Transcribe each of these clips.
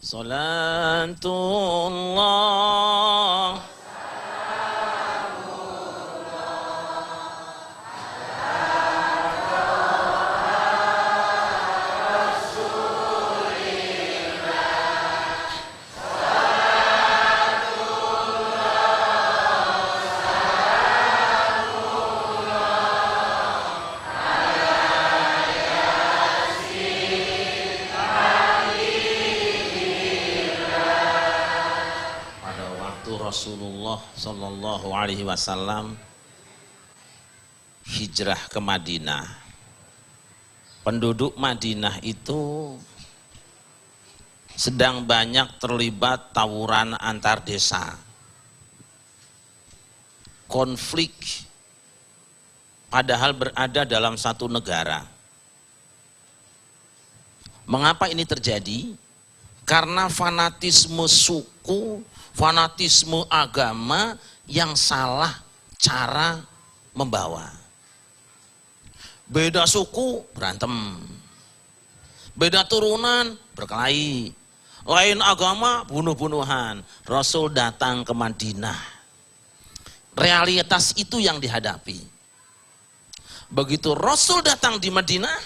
Salatullah Rasulullah Shallallahu Alaihi Wasallam hijrah ke Madinah. Penduduk Madinah itu sedang banyak terlibat tawuran antar desa, konflik, padahal berada dalam satu negara. Mengapa ini terjadi? Karena fanatisme suku, fanatisme agama yang salah cara membawa. Beda suku berantem, beda turunan berkelahi, lain agama bunuh-bunuhan. Rasul datang ke Madinah, realitas itu yang dihadapi. Begitu Rasul datang di Madinah,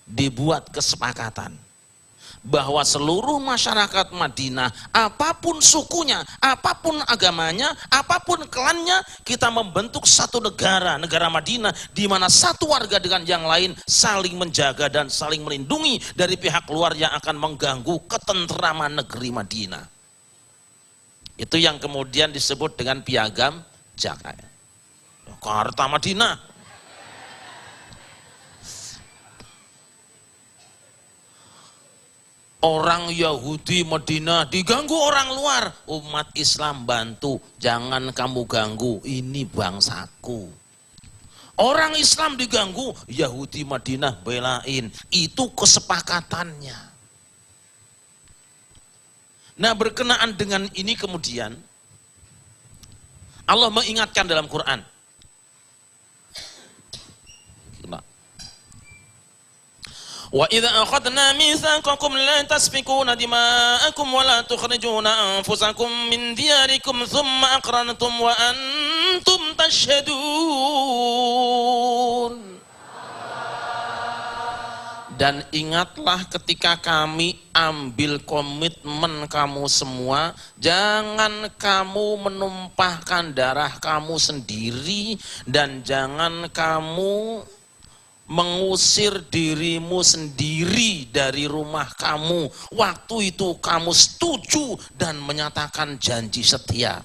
dibuat kesepakatan bahwa seluruh masyarakat Madinah, apapun sukunya, apapun agamanya, apapun klannya, kita membentuk satu negara, negara Madinah, di mana satu warga dengan yang lain saling menjaga dan saling melindungi dari pihak luar yang akan mengganggu ketentraman negeri Madinah. Itu yang kemudian disebut dengan Piagam Jakarta Madinah. Orang Yahudi Madinah diganggu orang luar, umat Islam bantu, jangan kamu ganggu, ini bangsaku. Orang Islam diganggu, Yahudi Madinah belain, itu kesepakatannya. Nah, berkenaan dengan ini kemudian Allah mengingatkan dalam Quran. Wa idza akhadna mitsaqakum la tasfikuna dima'akum wa la tukhrijuna anfusakum min diyarikum thumma aqrantum wa antum tashhadun. Dan ingatlah ketika kami ambil komitmen kamu semua, jangan kamu menumpahkan darah kamu sendiri dan jangan kamu mengusir dirimu sendiri dari rumah kamu. Waktu itu kamu setuju dan menyatakan janji setia.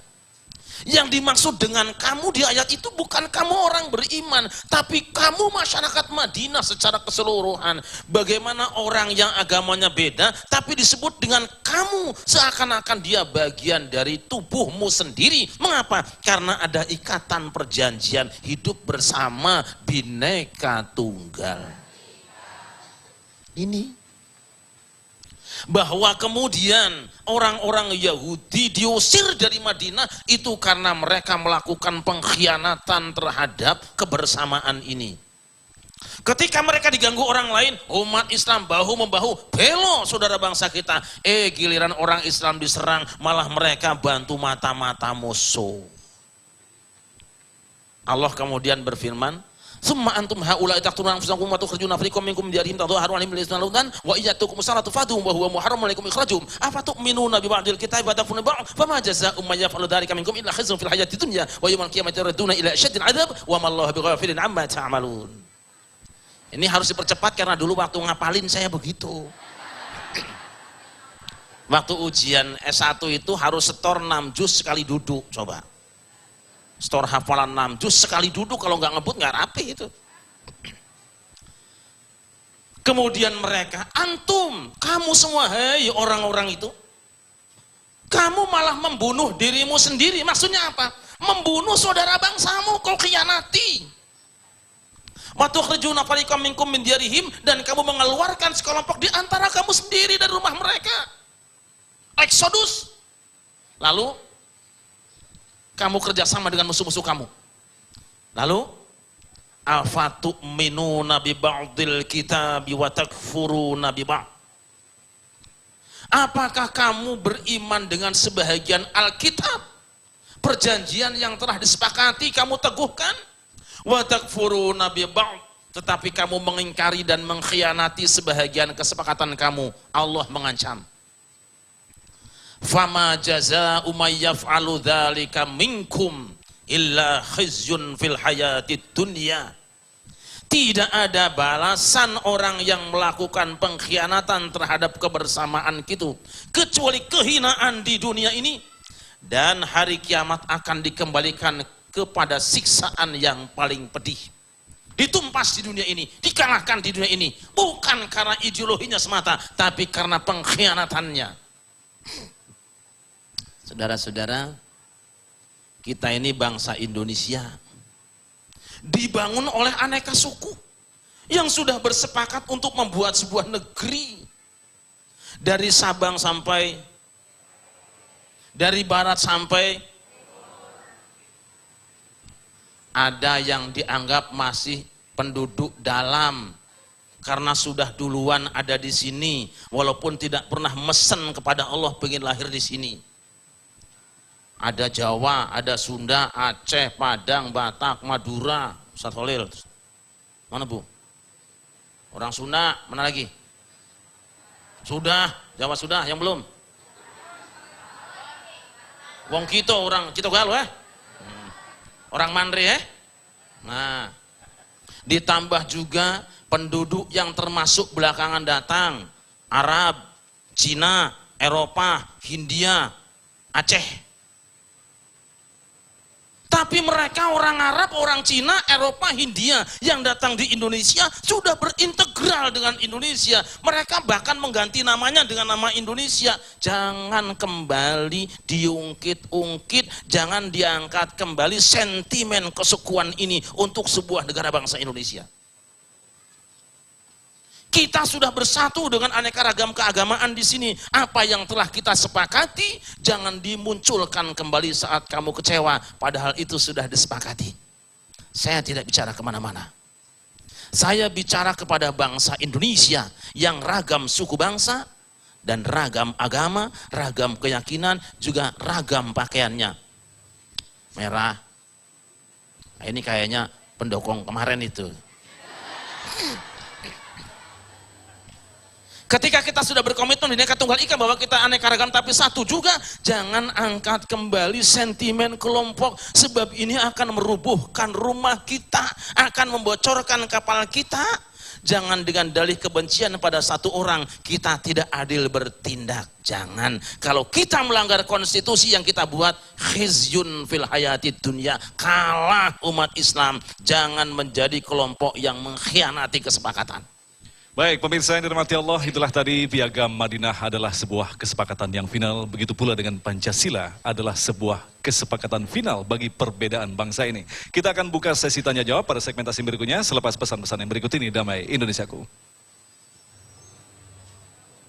Yang dimaksud dengan kamu di ayat itu bukan kamu orang beriman, tapi kamu masyarakat Madinah secara keseluruhan. Bagaimana orang yang agamanya beda tapi disebut dengan kamu, seakan-akan dia bagian dari tubuhmu sendiri. Mengapa? Karena ada ikatan perjanjian hidup bersama, Bhinneka Tunggal. Ini bahwa kemudian orang-orang Yahudi diusir dari Madinah itu karena mereka melakukan pengkhianatan terhadap kebersamaan ini. Ketika mereka diganggu orang lain, umat Islam bahu-membahu, belo saudara bangsa kita. Giliran orang Islam diserang, malah mereka bantu mata-mata musuh. Allah kemudian berfirman, summa antum haula'i taqtuluna anfusakum wa tukhrijuna fariqam minkum diyarihim tadhaharu alaihim bil ismi wa iyyatukum salatu fadhum wa huwa muharramun alaikum ikhrajum afatu'minuna bi ba'dil kitabi wa takfuruna bi ba'd fama jazaa'u man yaf'alu dhalika minkum illa khizyun fil hayatid dunya wa yawmal qiyamati yuradduna ila asyaddil 'adzab wa ma Allahu bighafilin 'amma ta'malun. Ini harus dipercepat karena dulu waktu ngapalin saya begitu. Waktu ujian S1 itu harus setor 6 juz sekali duduk, coba. Setor hafalan 6 juz sekali duduk, kalau nggak ngebut nggak rapi itu. Kemudian mereka, antum, kamu semua, hei orang-orang itu, kamu malah membunuh dirimu sendiri. Maksudnya apa? Membunuh saudara bangsamu, kau khianati. Wa tukhrijuna fariqam minkum min diyarihim, dan kamu mengeluarkan sekelompok di antara kamu sendiri dari rumah mereka. Exodus. Lalu kamu kerjasama dengan musuh-musuh kamu. Lalu afatu'minuna bi ba'dil kitabi wa takfuruna bi ba'd. Apakah kamu beriman dengan sebahagian Alkitab? Perjanjian yang telah disepakati kamu teguhkan? Wa takfuruna bi ba'd, tetapi kamu mengingkari dan mengkhianati sebahagian kesepakatan kamu. Allah mengancam. Fama jazaa'u may yaf'alu dzalika minkum illa khizyun fil hayatid dunya. Tidak ada balasan orang yang melakukan pengkhianatan terhadap kebersamaan kita kecuali kehinaan di dunia ini, dan hari kiamat akan dikembalikan kepada siksaan yang paling pedih. Ditumpas di dunia ini, dikalahkan di dunia ini, bukan karena ideologinya semata, tapi karena pengkhianatannya. Saudara-saudara, kita ini bangsa Indonesia dibangun oleh aneka suku yang sudah bersepakat untuk membuat sebuah negeri dari Sabang sampai, dari barat sampai, ada yang dianggap masih penduduk dalam karena sudah duluan ada di sini walaupun tidak pernah mesen kepada Allah pengen lahir di sini. Ada Jawa, ada Sunda, Aceh, Padang, Batak, Madura. Ustaz Khalil, mana Bu? Orang Sunda, mana lagi? Sudah, Jawa sudah, yang belum? Wong Kito, orang Kito Galuh Orang Mandri Nah, ditambah juga penduduk yang termasuk belakangan datang, Arab, Cina, Eropa, Hindia, Aceh. Tapi mereka orang Arab, orang Cina, Eropa, Hindia yang datang di Indonesia sudah berintegral dengan Indonesia. Mereka bahkan mengganti namanya dengan nama Indonesia. Jangan kembali diungkit-ungkit, jangan diangkat kembali sentimen kesukuan ini untuk sebuah negara bangsa Indonesia. Kita sudah bersatu dengan aneka ragam keagamaan di sini. Apa yang telah kita sepakati jangan dimunculkan kembali saat kamu kecewa, padahal itu sudah disepakati. Saya tidak bicara kemana-mana. Saya bicara kepada bangsa Indonesia yang ragam suku bangsa dan ragam agama, ragam keyakinan, juga ragam pakaiannya. Merah. Nah, ini kayaknya pendukung kemarin itu. Ketika kita sudah berkomitmen Bhinneka Tunggal Ika bahwa kita aneka ragam tapi satu juga, jangan angkat kembali sentimen kelompok, sebab ini akan merubuhkan rumah kita, akan membocorkan kapal kita. Jangan dengan dalih kebencian pada satu orang kita tidak adil bertindak. Jangan. Kalau kita melanggar konstitusi yang kita buat, khizyun fil hayatid dunya, kalah umat Islam. Jangan menjadi kelompok yang mengkhianati kesepakatan. Baik, pemirsa yang dirahmati Allah, itulah tadi Piagam Madinah adalah sebuah kesepakatan yang final. Begitu pula dengan Pancasila adalah sebuah kesepakatan final bagi perbedaan bangsa ini. Kita akan buka sesi tanya jawab pada segmentasi berikutnya selepas pesan-pesan yang berikut ini. Damai Indonesiaku.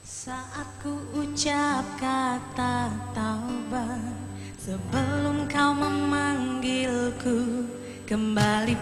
Saat ku ucap kata taubat, sebelum kau memanggilku kembali